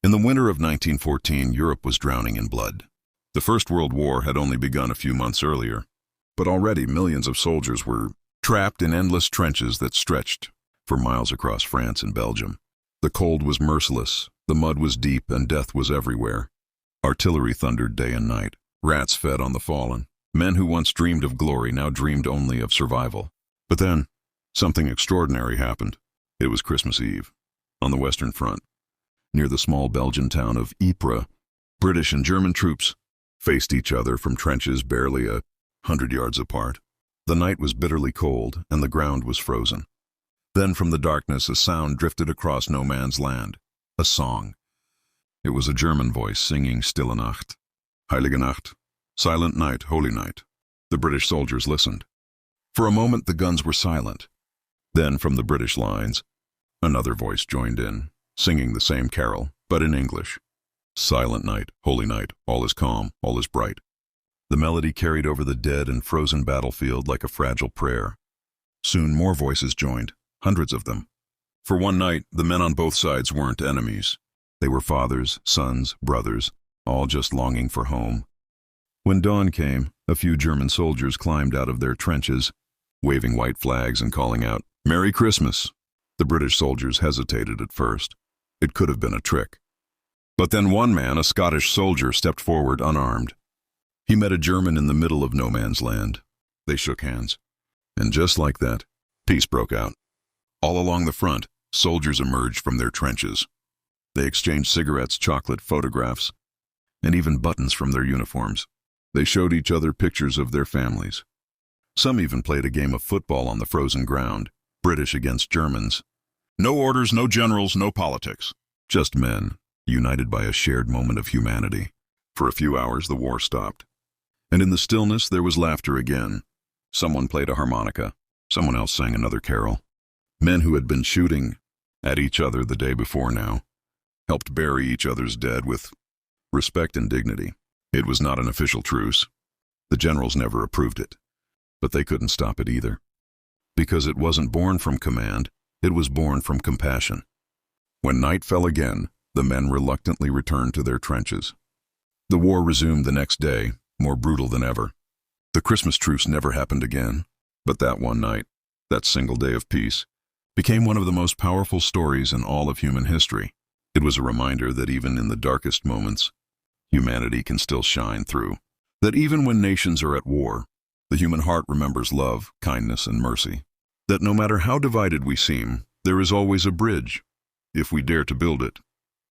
In the winter of 1914, Europe was drowning in blood. The First World War had only begun a few months earlier, but already millions of soldiers were trapped in endless trenches that stretched for miles across France and Belgium. The cold was merciless, the mud was deep, and death was everywhere. Artillery thundered day and night. Rats fed on the fallen. Men who once dreamed of glory now dreamed only of survival. But then, something extraordinary happened. It was Christmas Eve, on the Western Front. Near the small Belgian town of Ypres, British and German troops faced each other from trenches barely 100 yards apart. The night was bitterly cold, and the ground was frozen. Then from the darkness a sound drifted across no man's land. A song. It was a German voice singing Stille Nacht. Heilige Nacht. Silent night, holy night. The British soldiers listened. For a moment the guns were silent. Then from the British lines, another voice joined in, singing the same carol, but in English. Silent night, holy night, all is calm, all is bright. The melody carried over the dead and frozen battlefield like a fragile prayer. Soon more voices joined, hundreds of them. For one night, the men on both sides weren't enemies. They were fathers, sons, brothers, all just longing for home. When dawn came, a few German soldiers climbed out of their trenches, waving white flags and calling out, "Merry Christmas!" The British soldiers hesitated at first. It could have been a trick. But then one man, a Scottish soldier, stepped forward unarmed. He met a German in the middle of no man's land. They shook hands. And just like that, peace broke out. All along the front, soldiers emerged from their trenches. They exchanged cigarettes, chocolate, photographs, and even buttons from their uniforms. They showed each other pictures of their families. Some even played a game of football on the frozen ground, British against Germans. No orders, no generals, no politics. Just men, united by a shared moment of humanity. For a few hours, the war stopped. And in the stillness, there was laughter again. Someone played a harmonica. Someone else sang another carol. Men who had been shooting at each other the day before now helped bury each other's dead with respect and dignity. It was not an official truce. The generals never approved it. But they couldn't stop it either. Because it wasn't born from command, it was born from compassion. When night fell again, the men reluctantly returned to their trenches. The war resumed the next day, more brutal than ever. The Christmas Truce never happened again, but that one night, that single day of peace, became one of the most powerful stories in all of human history. It was a reminder that even in the darkest moments, humanity can still shine through. That even when nations are at war, the human heart remembers love, kindness, and mercy. That no matter how divided we seem, there is always a bridge, if we dare to build it.